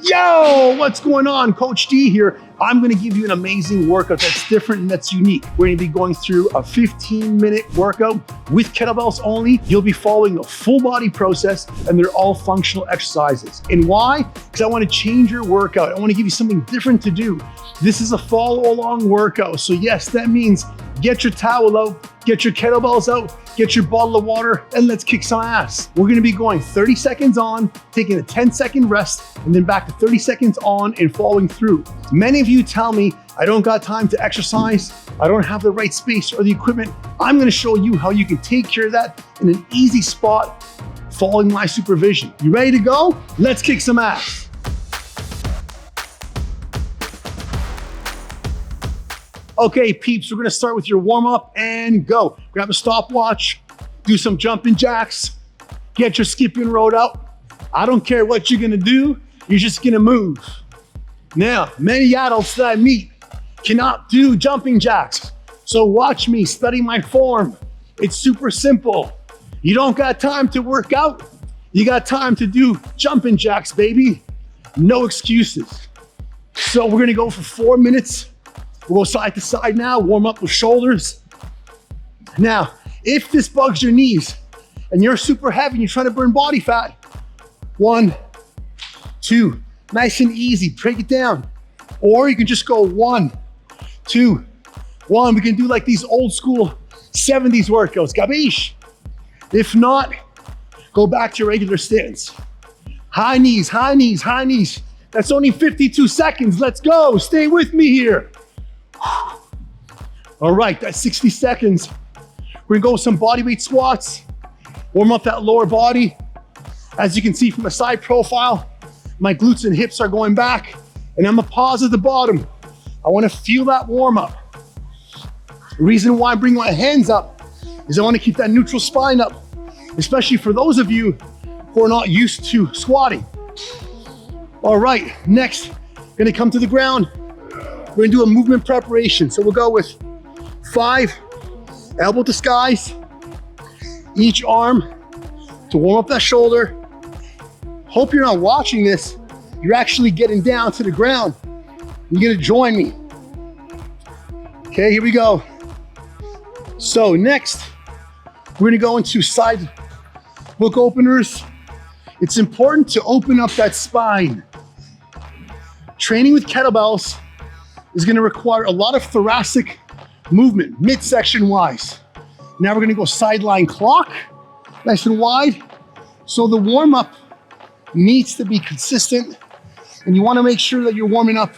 Yo, what's going on? Coach D here. I'm gonna give you an amazing workout that's different and that's unique. We're gonna be going through a 15-minute workout with kettlebells only. You'll be following a full body process and they're all functional exercises. And why? Because I wanna change your workout. I wanna give you something different to do. This is a follow along workout. So yes, that means get your towel out, get your kettlebells out, get your bottle of water, and let's kick some ass. We're gonna be going 30 seconds on, taking a 10-second rest, and then back to 30 seconds on and following through. Many of you tell me, I don't got time to exercise, I don't have the right space or the equipment. I'm gonna show you how you can take care of that in an easy spot following my supervision. You ready to go? Let's kick some ass. Okay, peeps, we're gonna start with your warm-up and go. Grab a stopwatch, do some jumping jacks, get your skipping rope out. I don't care what you're gonna do, you're just gonna move. Now, many adults that I meet cannot do jumping jacks. So watch me, study my form. It's super simple. You don't got time to work out, you got time to do jumping jacks, baby. No excuses. So we're gonna go for 4 minutes. We'll go side to side now, warm up with shoulders. Now, if this bugs your knees and you're super heavy and you're trying to burn body fat, 1, 2, nice and easy, break it down. Or you can just go 1, 2, 1. We can do like these old school 70s workouts, capiche? If not, go back to your regular stance. High knees, high knees, high knees. That's only 52 seconds, let's go, stay with me here. All right, that's 60 seconds. We're gonna go with some bodyweight squats, warm up that lower body. As you can see from the side profile, my glutes and hips are going back, and I'm gonna pause at the bottom. I wanna feel that warm up. The reason why I bring my hands up is I wanna keep that neutral spine up, especially for those of you who are not used to squatting. All right, next, gonna come to the ground. We're gonna do a movement preparation. So we'll go with 5 elbow to skies, each arm to warm up that shoulder. Hope you're not watching this. You're actually getting down to the ground. You're gonna join me. Okay, here we go. So next, we're gonna go into side hook openers. It's important to open up that spine. Training with kettlebells is gonna require a lot of thoracic movement, midsection wise. Now we're gonna go sideline clock, nice and wide. So the warm up needs to be consistent, and you wanna make sure that you're warming up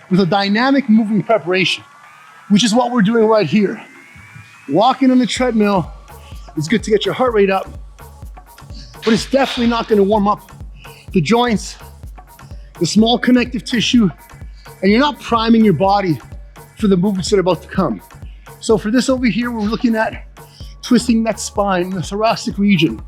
with a dynamic movement preparation, which is what we're doing right here. Walking on the treadmill is good to get your heart rate up, but it's definitely not gonna warm up the joints, the small connective tissue, and you're not priming your body for the movements that are about to come. So for this over here, we're looking at twisting that spine, the thoracic region.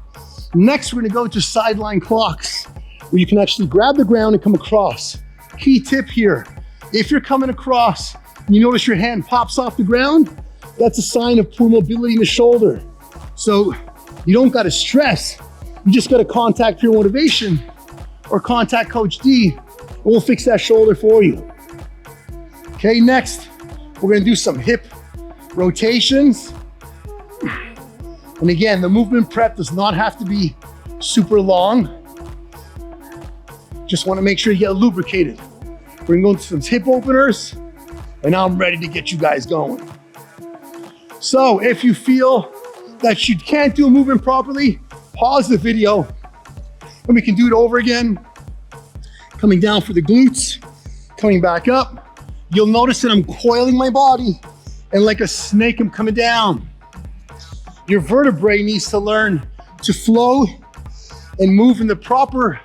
Next, we're gonna go to sideline clocks, where you can actually grab the ground and come across. Key tip here, if you're coming across and you notice your hand pops off the ground, that's a sign of poor mobility in the shoulder. So you don't gotta stress, you just gotta contact Pure Motivation or contact Coach D, and we'll fix that shoulder for you. Okay, next, we're gonna do some hip rotations. And again, the movement prep does not have to be super long. Just wanna make sure you get lubricated. We're gonna go into some hip openers, and I'm ready to get you guys going. So if you feel that you can't do a movement properly, pause the video, and we can do it over again. Coming down for the glutes, coming back up. You'll notice that I'm coiling my body, and like a snake, I'm coming down. Your vertebrae needs to learn to flow and move in the proper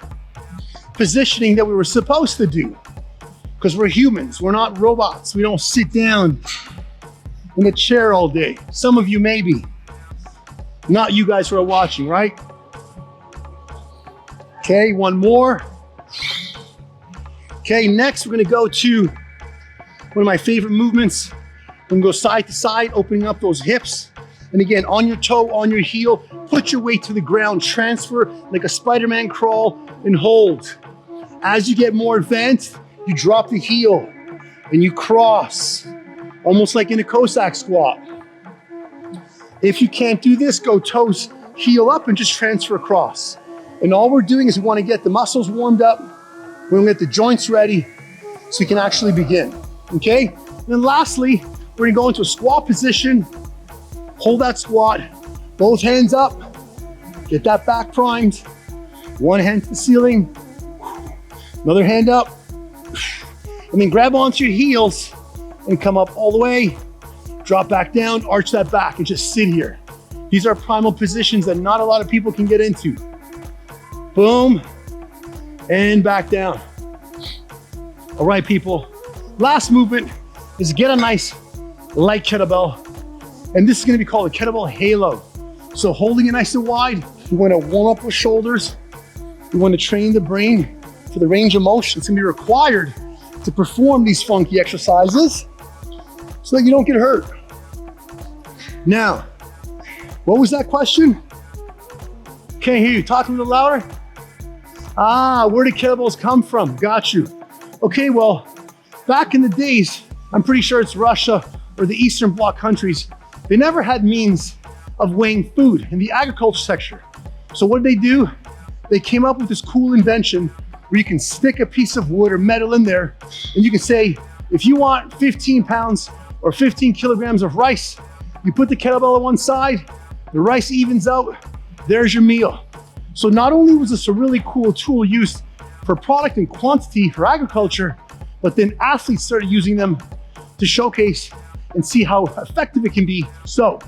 positioning that we were supposed to do. Because we're humans, we're not robots. We don't sit down in a chair all day. Some of you maybe. Not you guys who are watching, right? Okay, one more. Okay, next we're gonna go to one of my favorite movements. We're gonna go side to side, opening up those hips. And again, on your toe, on your heel, put your weight to the ground, transfer like a Spider-Man crawl and hold. As you get more advanced, you drop the heel and you cross, almost like in a Cossack squat. If you can't do this, go toes, heel up, and just transfer across. And all we're doing is we want to get the muscles warmed up. We want to get the joints ready so we can actually begin, okay? And then lastly, we're gonna go into a squat position, hold that squat, both hands up, get that back primed, one hand to the ceiling, another hand up, and then grab onto your heels and come up all the way, drop back down, arch that back, and just sit here. These are primal positions that not a lot of people can get into. Boom, and back down. All right, people, last movement is get a nice light kettlebell, and this is gonna be called a kettlebell halo. So holding it nice and wide, you wanna warm up with shoulders, you wanna train the brain for the range of motion. It's gonna be required to perform these funky exercises so that you don't get hurt. Now, what was that question? Can't hear you, talk a little louder. Where did kettlebells come from? Got you. Okay, well, back in the days, I'm pretty sure it's Russia or the Eastern Bloc countries, they never had means of weighing food in the agriculture sector. So what did they do? They came up with this cool invention where you can stick a piece of wood or metal in there and you can say, if you want 15 pounds or 15 kilograms of rice, you put the kettlebell on one side, the rice evens out, there's your meal. So not only was this a really cool tool used for product and quantity for agriculture, but then athletes started using them to showcase and see how effective it can be. So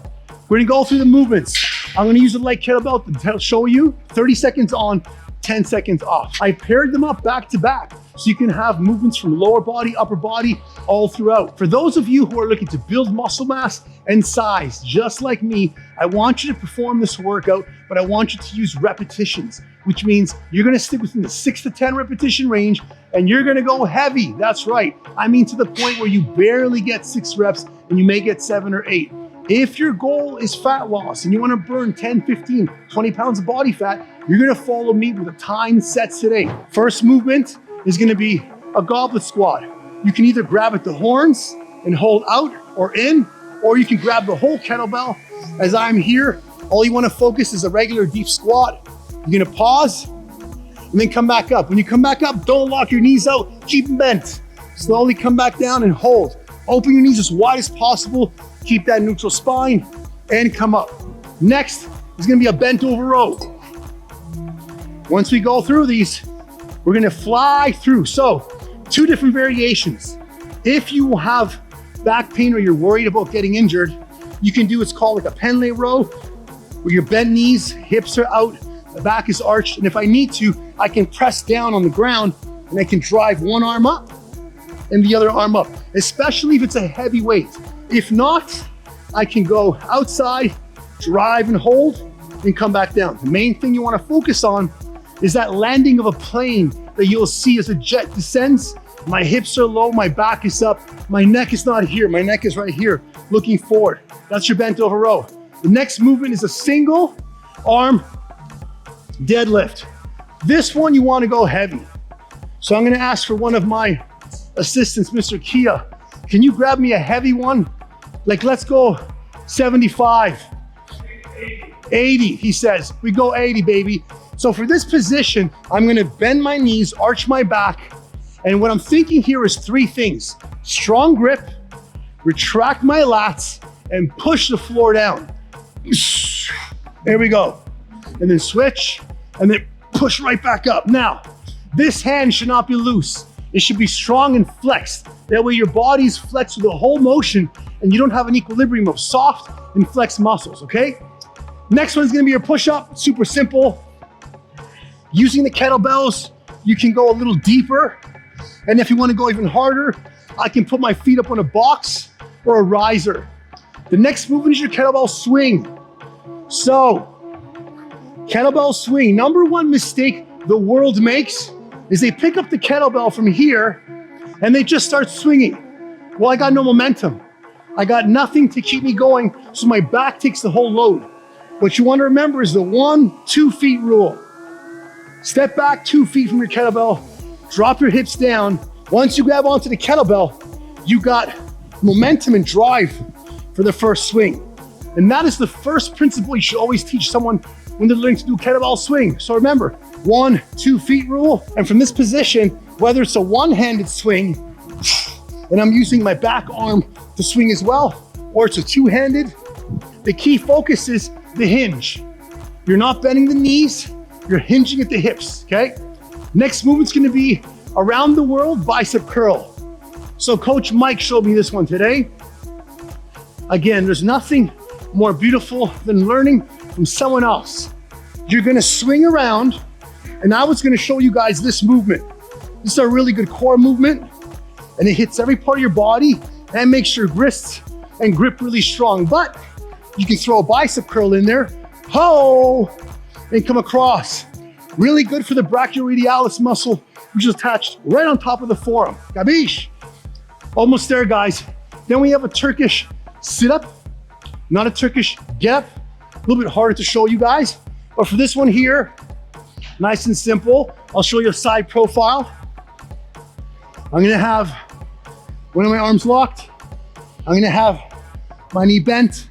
we're gonna go through the movements. I'm gonna use a light kettlebell to show you 30 seconds on, 10 seconds off. I paired them up back to back so you can have movements from lower body, upper body, all throughout. For those of you who are looking to build muscle mass and size, just like me, I want you to perform this workout, but I want you to use repetitions, which means you're gonna stick within the 6 to 10 repetition range and you're gonna go heavy. That's right. I mean, to the point where you barely get 6 reps and you may get 7 or 8. If your goal is fat loss and you wanna burn 10, 15, 20 pounds of body fat, you're gonna follow me with a timed set today. First movement is gonna be a goblet squat. You can either grab at the horns and hold out or in, or you can grab the whole kettlebell. As I'm here, all you wanna focus is a regular deep squat. You're gonna pause and then come back up. When you come back up, don't lock your knees out, keep them bent. Slowly come back down and hold. Open your knees as wide as possible, keep that neutral spine, and come up. Next is gonna be a bent over row. Once we go through these, we're gonna fly through. So, 2 different variations. If you have back pain or you're worried about getting injured, you can do what's called like a Pendlay Row, where your bent knees, hips are out, the back is arched, and if I need to, I can press down on the ground and I can drive one arm up and the other arm up, especially if it's a heavy weight. If not, I can go outside, drive and hold, and come back down. The main thing you wanna focus on is that landing of a plane that you'll see as a jet descends. My hips are low, my back is up, my neck is not here, my neck is right here, looking forward. That's your bent over row. The next movement is a single arm deadlift. This one you wanna go heavy. So I'm gonna ask for one of my assistants, Mr. Kia, can you grab me a heavy one? Like, let's go 75, 80, he says. We go 80, baby. So for this position, I'm gonna bend my knees, arch my back, and what I'm thinking here is 3 things. Strong grip, retract my lats, and push the floor down. There we go. And then switch, and then push right back up. Now, this hand should not be loose. It should be strong and flexed. That way your body's flexed with the whole motion and you don't have an equilibrium of soft and flexed muscles, okay? Next one's gonna be your push-up, super simple. Using the kettlebells, you can go a little deeper. And if you wanna go even harder, I can put my feet up on a box or a riser. The next movement is your kettlebell swing. So, kettlebell swing. Number 1 mistake the world makes is they pick up the kettlebell from here and they just start swinging. Well, I got no momentum. I got nothing to keep me going, so my back takes the whole load. What you want to remember is the 1-2 feet rule. Step back 2 feet from your kettlebell, Drop your hips down. Once you grab onto the kettlebell, you got momentum and drive for the first swing. And that is the first principle you should always teach someone when they're learning to do kettlebell swing. So remember, 1, 2 feet rule. And from this position, whether it's a one-handed swing, and I'm using my back arm to swing as well, or it's a two-handed, the key focus is the hinge. You're not bending the knees, you're hinging at the hips, okay? Next movement's gonna be around the world bicep curl. So Coach Mike showed me this one today. Again, there's nothing more beautiful than learning from someone else. You're gonna swing around, and I was gonna show you guys this movement. This is a really good core movement, and it hits every part of your body and makes your wrists and grip really strong. But you can throw a bicep curl in there, ho, and come across. Really good for the brachioradialis muscle, which is attached right on top of the forearm. Gabish. Almost there, guys. Then we have a Turkish sit-up, not a Turkish get-up. A little bit harder to show you guys. But for this one here, nice and simple. I'll show you a side profile. I'm gonna have one of my arms locked. I'm gonna have my knee bent,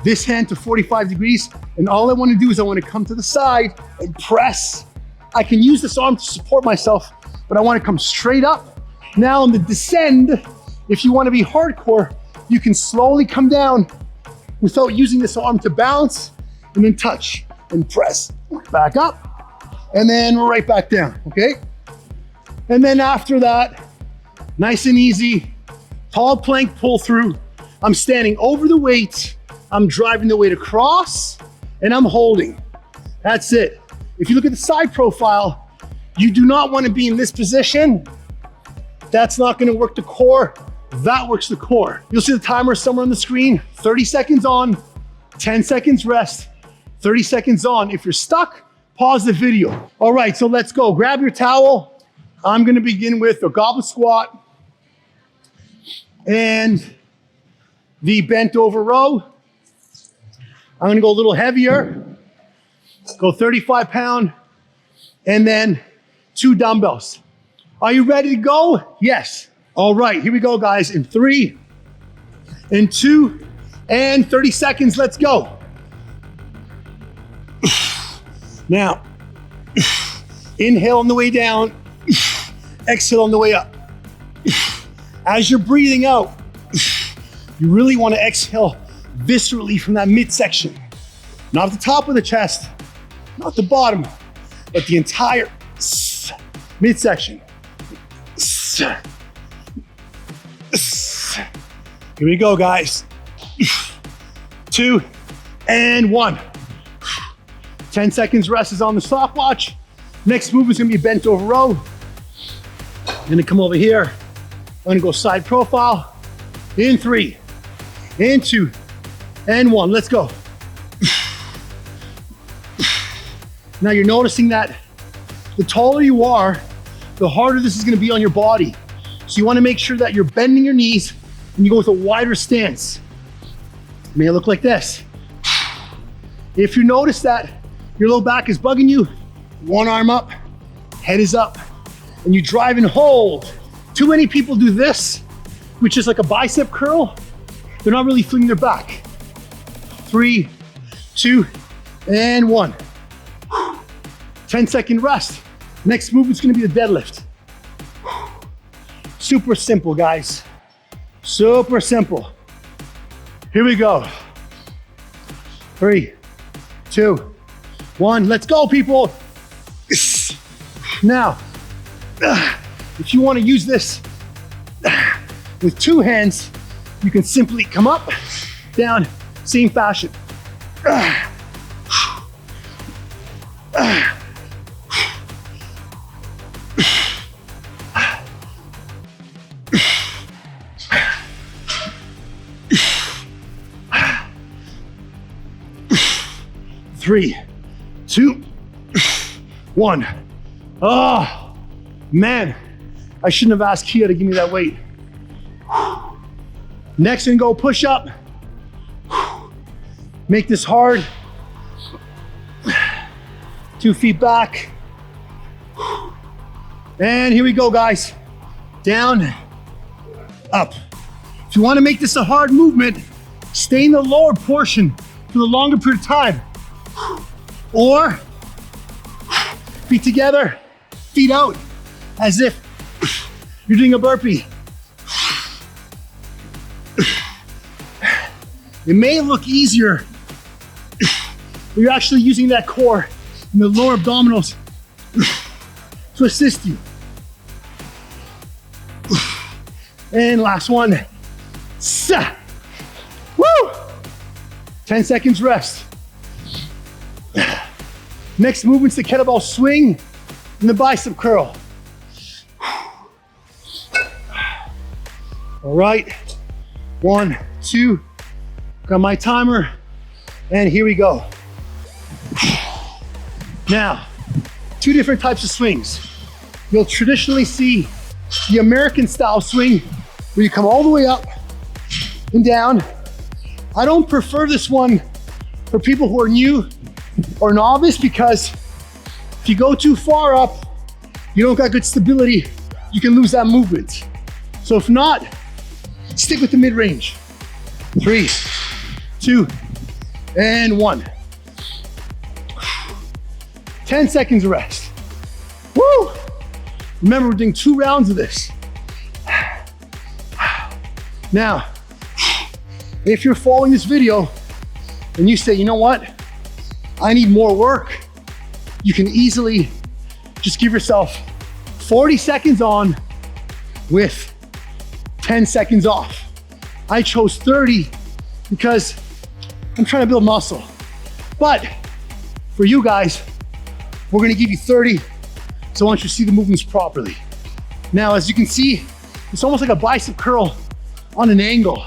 this hand to 45 degrees. And all I wanna do is I wanna come to the side and press. I can use this arm to support myself, but I wanna come straight up. Now on the descend, if you wanna be hardcore, you can slowly come down without using this arm to balance, and then touch and press. Back up, and then right back down, okay? And then after that, nice and easy, tall plank pull through. I'm standing over the weight, I'm driving the weight across, and I'm holding. That's it. If you look at the side profile, you do not want to be in this position. That's not going to work the core. That works the core. You'll see the timer somewhere on the screen. 30 seconds on, 10 seconds rest, 30 seconds on. If you're stuck, pause the video. All right, so let's go. Grab your towel. I'm going to begin with the goblet squat and the bent over row. I'm going to go a little heavier. Go 35-pound, and then 2 dumbbells. Are you ready to go? Yes. All right, here we go, guys. In 3, in 2, and 30 seconds. Let's go. Now, inhale on the way down, exhale on the way up. As you're breathing out, you really want to exhale viscerally from that midsection. Not at the top of the chest, not the bottom, but the entire midsection. Here we go, guys. 2 and 1. 10 seconds rest is on the stopwatch. Next move is gonna be bent over row. I'm gonna come over here. I'm gonna go side profile. In 3, in 2, and 1. Let's go. Now you're noticing that the taller you are, the harder this is gonna be on your body. So you wanna make sure that you're bending your knees and you go with a wider stance. It may look like this. If you notice that your low back is bugging you, one arm up, head is up, and you drive and hold. Too many people do this, which is like a bicep curl. They're not really feeling their back. 3, 2, and 1. 10-second rest. Next move is gonna be the deadlift. Super simple, guys. Super simple. Here we go. 3, 2, 1. Let's go, people. Now, if you want to use this with 2 hands, you can simply come up, down, same fashion. 3, 2, 1. Oh, man. I shouldn't have asked Kia to give me that weight. Next, and go push up. Make this hard. 2 feet back. And here we go, guys. Down, up. If you want to make this a hard movement, stay in the lower portion for the longer period of time. Or feet together, feet out, as if you're doing a burpee. It may look easier, but you're actually using that core and the lower abdominals to assist you. And last one. Woo! 10 seconds rest. Next movement's the kettlebell swing and the bicep curl. All right, 1, 2, got my timer, and here we go. Now, 2 different types of swings. You'll traditionally see the American style swing where you come all the way up and down. I don't prefer this one for people who are new or novice, because if you go too far up, you don't got good stability, you can lose that movement. So if not, stick with the mid-range. 3, 2, and 1. 10 seconds of rest. Woo! Remember, we're doing 2 rounds of this. Now, if you're following this video and you say, you know what? I need more work, you can easily just give yourself 40 seconds on with 10 seconds off. I chose 30 because I'm trying to build muscle. But for you guys, we're gonna give you 30, so I want you to see the movements properly. Now, as you can see, it's almost like a bicep curl on an angle.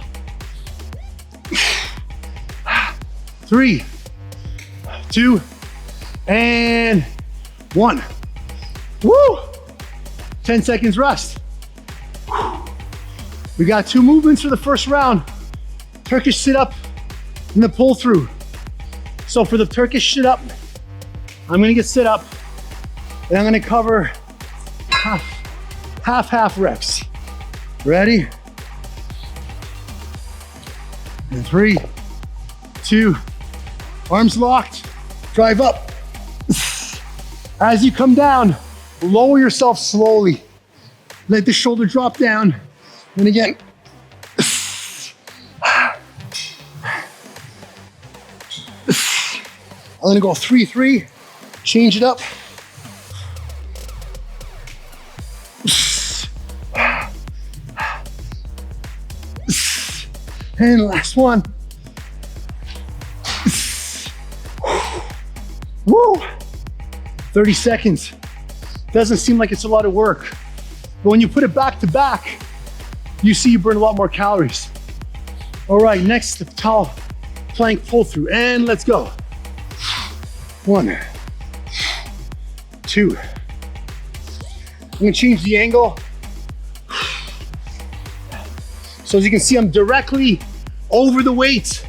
3, 2, and 1. Woo! 10 seconds rest. We got 2 movements for the first round. Turkish sit-up and the pull through. So for the Turkish sit-up, I'm gonna get sit up and I'm gonna cover half reps. Ready? And 3, 2, arms locked, drive up. As you come down, lower yourself slowly. Let the shoulder drop down. And again. I'm gonna go 3, 3, change it up. And last one. Woo! 30 seconds. Doesn't seem like it's a lot of work, but when you put it back to back, you see you burn a lot more calories. All right, next, the tall plank pull through, and let's go. 1, 2. I'm gonna change the angle. So as you can see, I'm directly over the weight.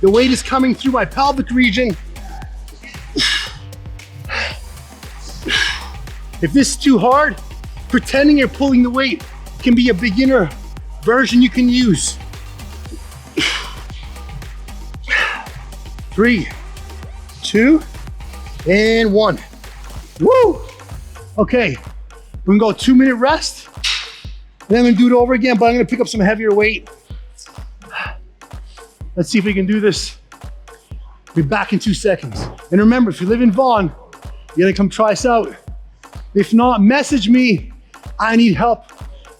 The weight is coming through my pelvic region. If this is too hard, pretending you're pulling the weight can be a beginner version you can use. 3, 2, and 1. Woo! Okay, we're gonna go 2-minute rest. Then I'm gonna do it over again, but I'm gonna pick up some heavier weight. Let's see if we can do this. Be back in 2 seconds. And remember, if you live in Vaughan, you gotta come try us out. If not, message me. I need help.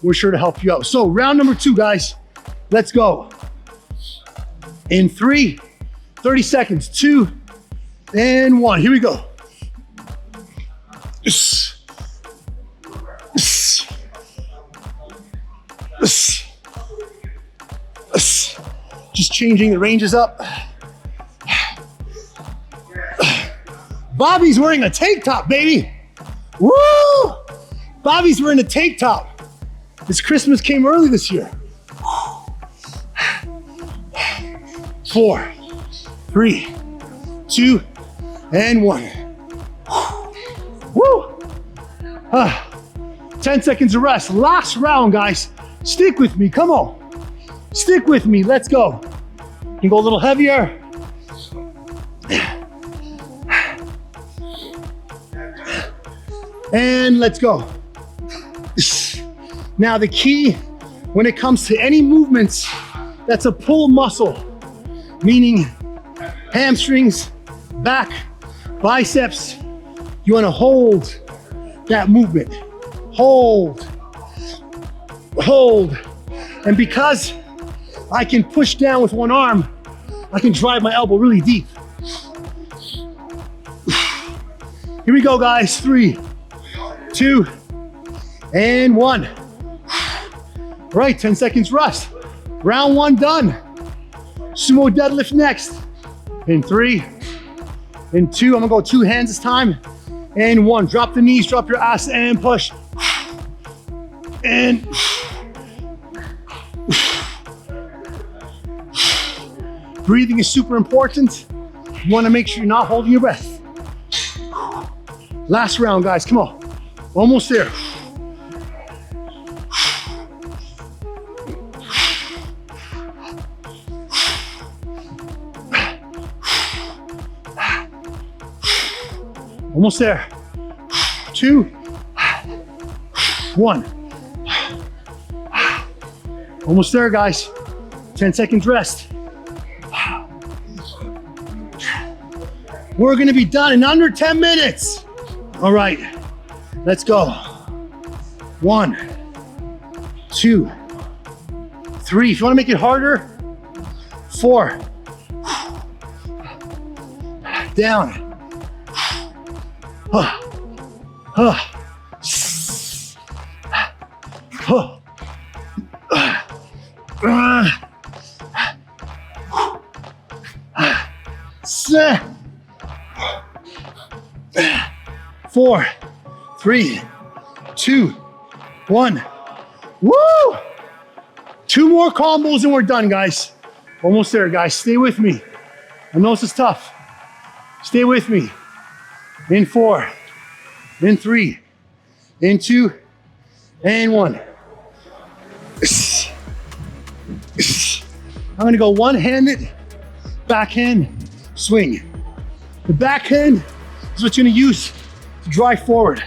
We're sure to help you out. So round number 2, guys. Let's go. In 3, 30 seconds, 2, and 1. Here we go. Just changing the ranges up. Bobby's wearing a tank top, baby. Woo! Bobby's wearing a tank top. His Christmas came early this year. 4, 3, 2, and 1. Woo! 10 seconds of rest. Last round, guys. Stick with me, come on. Stick with me, let's go. You can go a little heavier. And let's go. Now the key when it comes to any movements that's a pull muscle, meaning hamstrings, back, biceps, you wanna hold that movement. Hold, hold. And because I can push down with one arm, I can drive my elbow really deep. Here we go, guys. 3, 2, and 1. All right, 10 seconds rest. Round 1 done. Sumo deadlift next. In 3, in 2, I'm gonna go 2 hands this time. And 1, drop the knees, drop your ass and push. And breathing is super important. You wanna make sure you're not holding your breath. Last round, guys, come on. Almost there. Almost there. 2, 1. Almost there, guys. 10 seconds rest. We're gonna be done in under 10 minutes. All right, let's go. 1, 2, 3. If you wanna make it harder, 4. Down. 4, 3, 2, 1. Woo! 2 more combos and we're done, guys. Almost there, guys. Stay with me. I know this is tough. Stay with me. In 4, in 3, in 2, and 1. I'm gonna go one-handed, backhand, swing. The backhand is what you're gonna use to drive forward.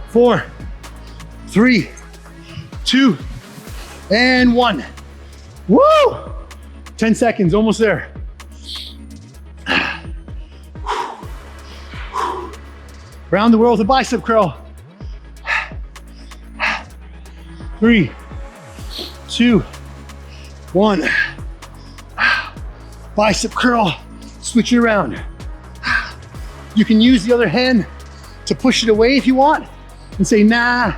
Four, 3, 2, and 1. Woo! 10 seconds, almost there. Round the world with a bicep curl. 3, 2, 1. Bicep curl, switch it around. You can use the other hand to push it away if you want and say, nah,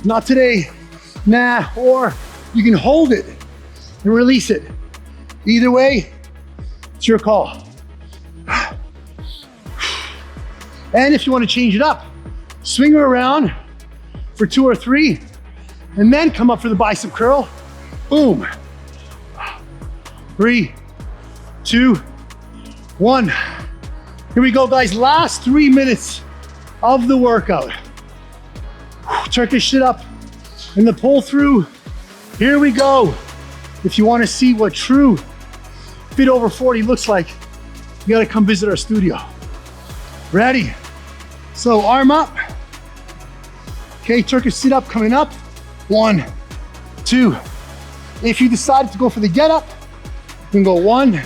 not today, nah, or you can hold it and release it. Either way, it's your call. And if you want to change it up, swing her around for 2 or 3, and then come up for the bicep curl. Boom. 3, 2, 1. Here we go, guys. Last 3 minutes of the workout. Turkish sit-up and the pull through. Here we go. If you want to see what true fit over 40 looks like, you got to come visit our studio. Ready? So arm up. Okay, Turkish sit-up coming up. 1, 2. If you decided to go for the get up, you can go 1,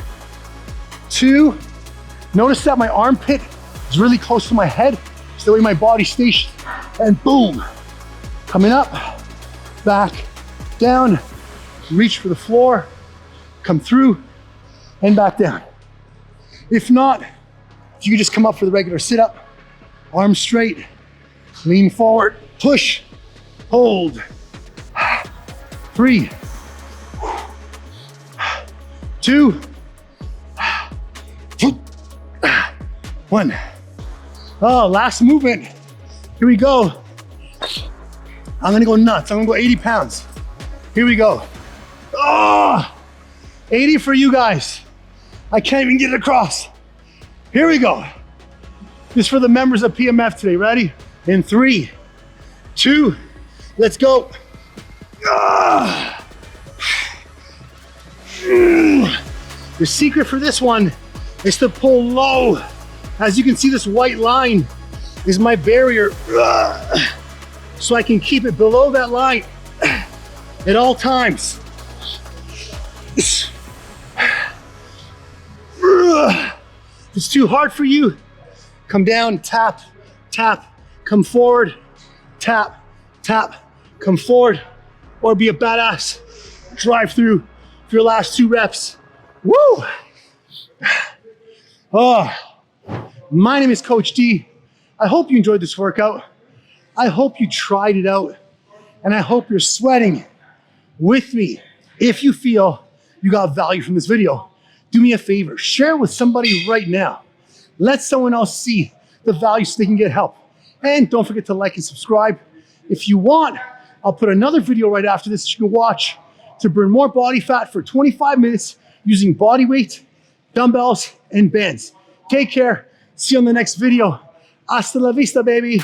2. Notice that my armpit is really close to my head, so that way my body stays, and boom. Coming up, back, down, reach for the floor, come through, and back down. If not, you can just come up for the regular sit-up, arms straight, lean forward, push, hold. 3, 2, 1. Oh, last movement. Here we go. I'm gonna go nuts. I'm gonna go 80 pounds. Here we go. Oh, 80 for you guys. I can't even get it across. Here we go. This is for the members of PMF today. Ready? In 3, 2, let's go. The secret for this one is to pull low. As you can see, this white line is my barrier. So I can keep it below that line at all times. If it's too hard for you, come down, tap, tap, come forward, tap, tap, come forward, or be a badass. Drive through for your last 2 reps. Woo! Oh, my name is Coach D. I hope you enjoyed this workout. I hope you tried it out, and I hope you're sweating with me. If you feel you got value from this video, do me a favor, share it with somebody right now. Let someone else see the value so they can get help. And don't forget to like and subscribe. If you want, I'll put another video right after this that you can watch to burn more body fat for 25 minutes using body weight, dumbbells, and bands. Take care. See you on the next video. Hasta la vista, baby.